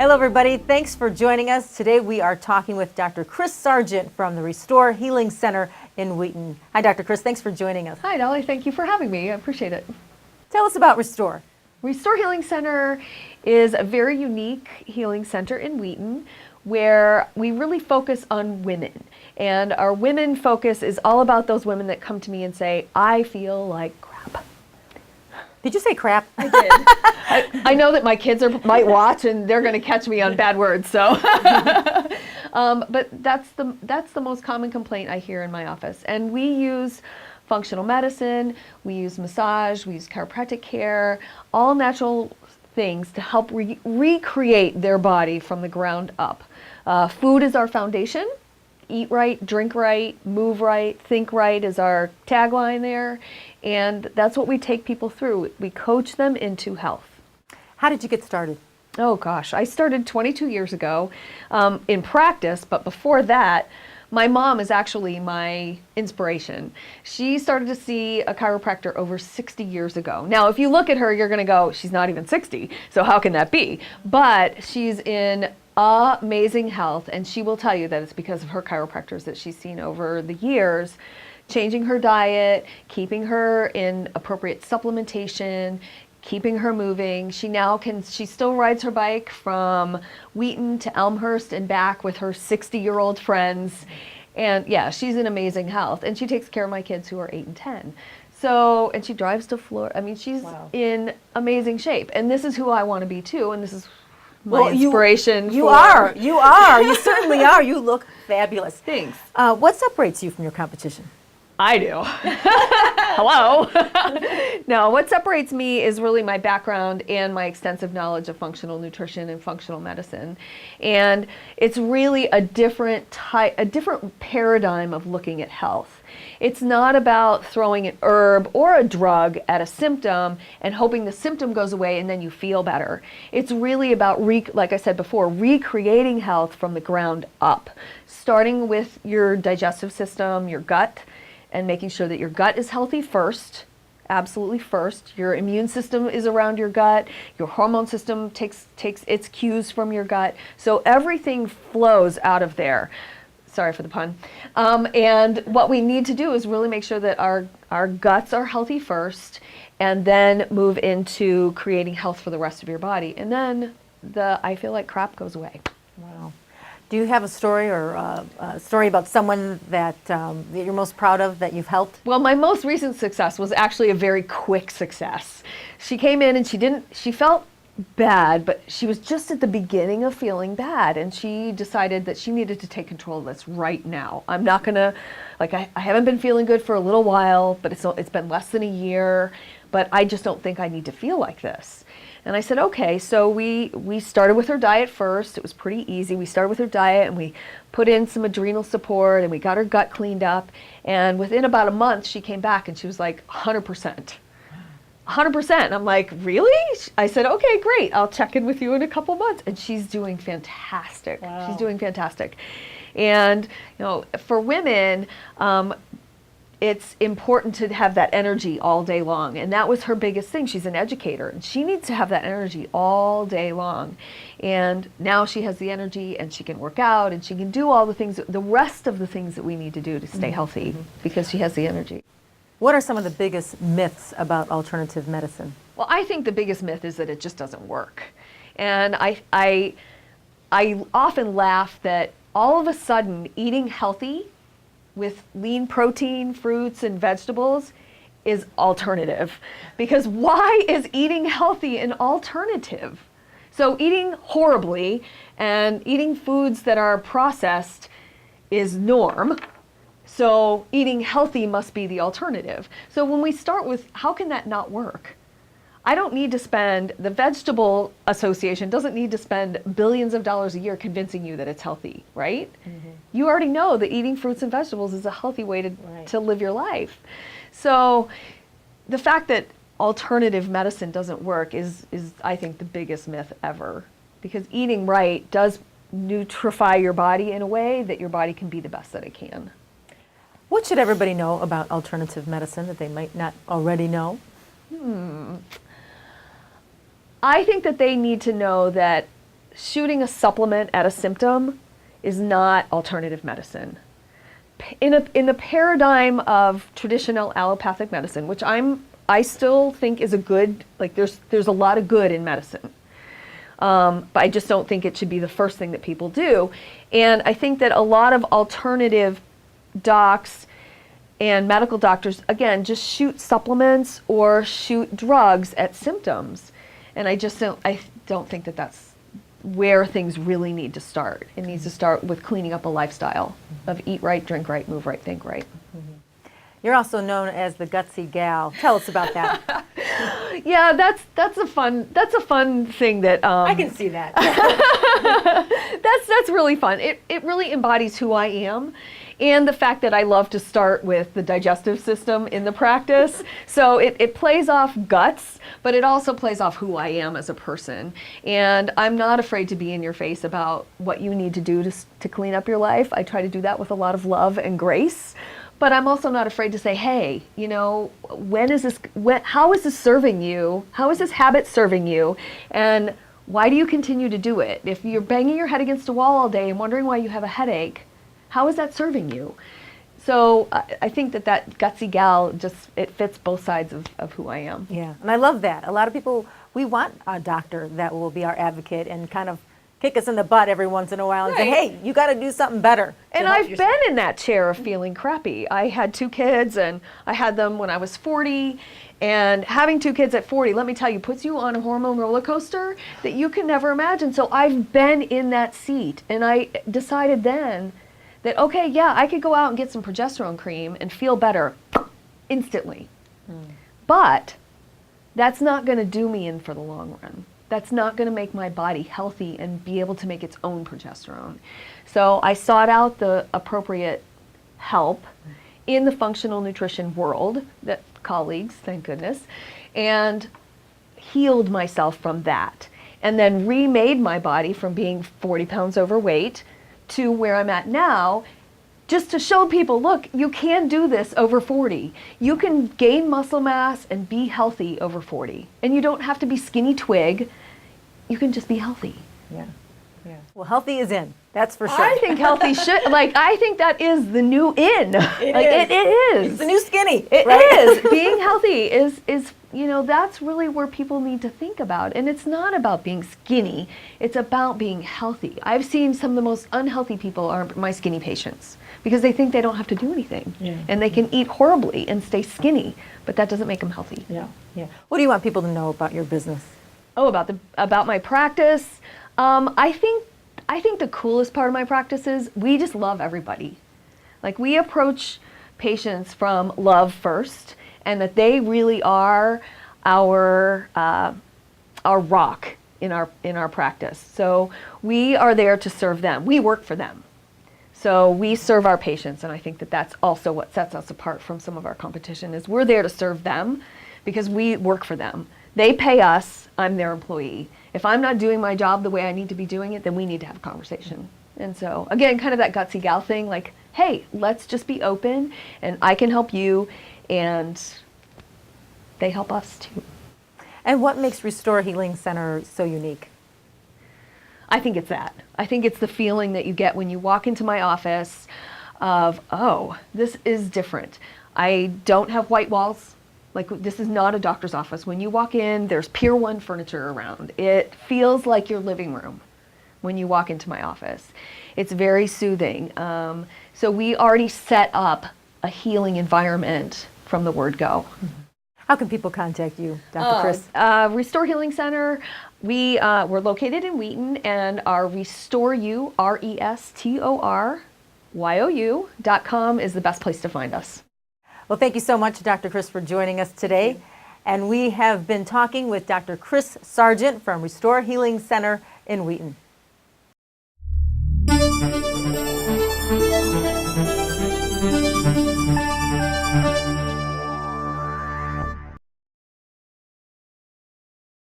Hello everybody, thanks for joining us. Today we are talking with Dr. Kris Sargent from the Restor Healing Centre in Wheaton. Hi Dr. Kris, thanks for joining us. Hi Dolly, thank you for having me. I appreciate it. Tell us about Restor. Restor Healing Centre is a very unique healing center in Wheaton where we really focus on women. And our women focus is all about those women that come to me and say, I feel like crap. Did you say crap? I did. I know that my kids might watch and they're going to catch me on bad words. So, but that's the most common complaint I hear in my office. And we use functional medicine, we use massage, we use chiropractic care, all natural things to help recreate their body from the ground up. Food is our foundation. Eat right, drink right, move right, think right is our tagline there. And that's what we take people through. We coach them into health. How did you get started? Oh gosh, I started 22 years ago in practice, but before that, my mom is actually my inspiration. She started to see a chiropractor over 60 years ago. Now, if you look at her, you're going to go, she's not even 60, so how can that be? But she's in amazing health, and she will tell you that it's because of her chiropractors that she's seen over the years, changing her diet, keeping her in appropriate supplementation, keeping her moving. She still rides her bike from Wheaton to Elmhurst and back with her 60-year-old friends. And yeah, she's in amazing health. And she takes care of my kids who are 8 and 10. So, and she drives to Florida. I mean, she's in amazing shape. And this is who I want to be too. And this is my inspiration. You are. You certainly are. You look fabulous. Thanks. What separates you from your competition? I do. Hello. No, what separates me is really my background and my extensive knowledge of functional nutrition and functional medicine. And it's really a different paradigm of looking at health. It's not about throwing an herb or a drug at a symptom and hoping the symptom goes away and then you feel better. It's really about, like I said before, recreating health from the ground up, starting with your digestive system, your gut, and making sure that your gut is healthy first, absolutely first. Your immune system is around your gut. Your hormone system takes its cues from your gut. So everything flows out of there. Sorry for the pun. And what we need to do is really make sure that our guts are healthy first, and then move into creating health for the rest of your body. And then I feel like crap goes away. Wow. Do you have a story or a story about someone that you're most proud of that you've helped? Well, my most recent success was actually a very quick success. She came in and she felt bad, but she was just at the beginning of feeling bad, and she decided that she needed to take control of this right now. I'm not gonna, I haven't been feeling good for a little while, but it's been less than a year, but I just don't think I need to feel like this. And I said, okay, so we started with her diet first. It was pretty easy. We started with her diet and we put in some adrenal support and we got her gut cleaned up. And within about a month, she came back and she was like 100%. 100%. And I'm like, really? I said, okay, great. I'll check in with you in a couple months. And she's doing fantastic. Wow. She's doing fantastic. And, for women, it's important to have that energy all day long. And that was her biggest thing. She's an educator and she needs to have that energy all day long. And now she has the energy and she can work out and she can do all the rest of the things that we need to do to stay healthy because she has the energy. What are some of the biggest myths about alternative medicine? Well, I think the biggest myth is that it just doesn't work. And I often laugh that all of a sudden eating healthy with lean protein, fruits, and vegetables is alternative. Because why is eating healthy an alternative? So eating horribly and eating foods that are processed is norm. So eating healthy must be the alternative. So when we start with, how can that not work? I don't need to spend, the Vegetable Association doesn't need to spend billions of dollars a year convincing you that it's healthy, right? Mm-hmm. You already know that eating fruits and vegetables is a healthy way to live your life. So the fact that alternative medicine doesn't work is I think the biggest myth ever, because eating right does nutrify your body in a way that your body can be the best that it can. What should everybody know about alternative medicine that they might not already know? I think that they need to know that shooting a supplement at a symptom is not alternative medicine. In the paradigm of traditional allopathic medicine, which I still think is a good, like there's a lot of good in medicine. But I just don't think it should be the first thing that people do. And I think that a lot of alternative docs and medical doctors, again, just shoot supplements or shoot drugs at symptoms. And I don't think that that's where things really need to start. It needs to start with cleaning up a lifestyle of eat right, drink right, move right, think right. You're also known as the gutsy gal. Tell us about that. Yeah, that's a fun thing that I can see that. that's really fun. It really embodies who I am, and the fact that I love to start with the digestive system in the practice. So it plays off guts, but it also plays off who I am as a person. And I'm not afraid to be in your face about what you need to do to clean up your life. I try to do that with a lot of love and grace. But I'm also not afraid to say, hey, how is this serving you? How is this habit serving you? And why do you continue to do it? If you're banging your head against a wall all day and wondering why you have a headache, how is that serving you? So I think that gutsy gal, it fits both sides of who I am. Yeah, and I love that. A lot of people, we want a doctor that will be our advocate and kind of kick us in the butt every once in a while and say, hey, you got to do something better. And I've been in that chair of feeling crappy. I had 2 kids, and I had them when I was 40. And having 2 kids at 40, let me tell you, puts you on a hormone roller coaster that you can never imagine. So I've been in that seat. And I decided then that, okay, yeah, I could go out and get some progesterone cream and feel better instantly. But that's not going to do me in for the long run. That's not going to make my body healthy and be able to make its own progesterone. So I sought out the appropriate help in the functional nutrition world, that colleagues, thank goodness, and healed myself from that. And then remade my body from being 40 pounds overweight to where I'm at now, just to show people, look, you can do this over 40. You can gain muscle mass and be healthy over 40. And you don't have to be skinny twig. You can just be healthy. Yeah. Yeah. Well, healthy is in. That's for sure. I think healthy should, I think that is the new in. It is. It's the new skinny. It right? is. Being healthy is, that's really where people need to think about. And it's not about being skinny. It's about being healthy. I've seen some of the most unhealthy people are my skinny patients because they think they don't have to do anything. Yeah. And they can eat horribly and stay skinny, but that doesn't make them healthy. Yeah. Yeah. What do you want people to know about your business? Oh, about my practice. I think the coolest part of my practice is we just love everybody. Like, we approach patients from love first, and that they really are our rock in our practice. So we are there to serve them. We work for them. So we serve our patients, and I think that that's also what sets us apart from some of our competition is we're there to serve them because we work for them. They pay us, I'm their employee. If I'm not doing my job the way I need to be doing it, then we need to have a conversation. And so, again, kind of that gutsy gal thing, like, hey, let's just be open, and I can help you, and they help us too. And what makes Restor Healing Center so unique? I think it's that. I think it's the feeling that you get when you walk into my office of, oh, this is different. I don't have white walls. Like, this is not a doctor's office. When you walk in, there's Pier 1 furniture around. It feels like your living room when you walk into my office. It's very soothing. So we already set up a healing environment from the word go. How can people contact you, Dr. Kris? Restor Healing Center. We're located in Wheaton, and our restorceo, restorcou.com is the best place to find us. Well, thank you so much, Dr. Kris, for joining us today. And we have been talking with Dr. Kris Sargent from Restor Healing Center in Wheaton.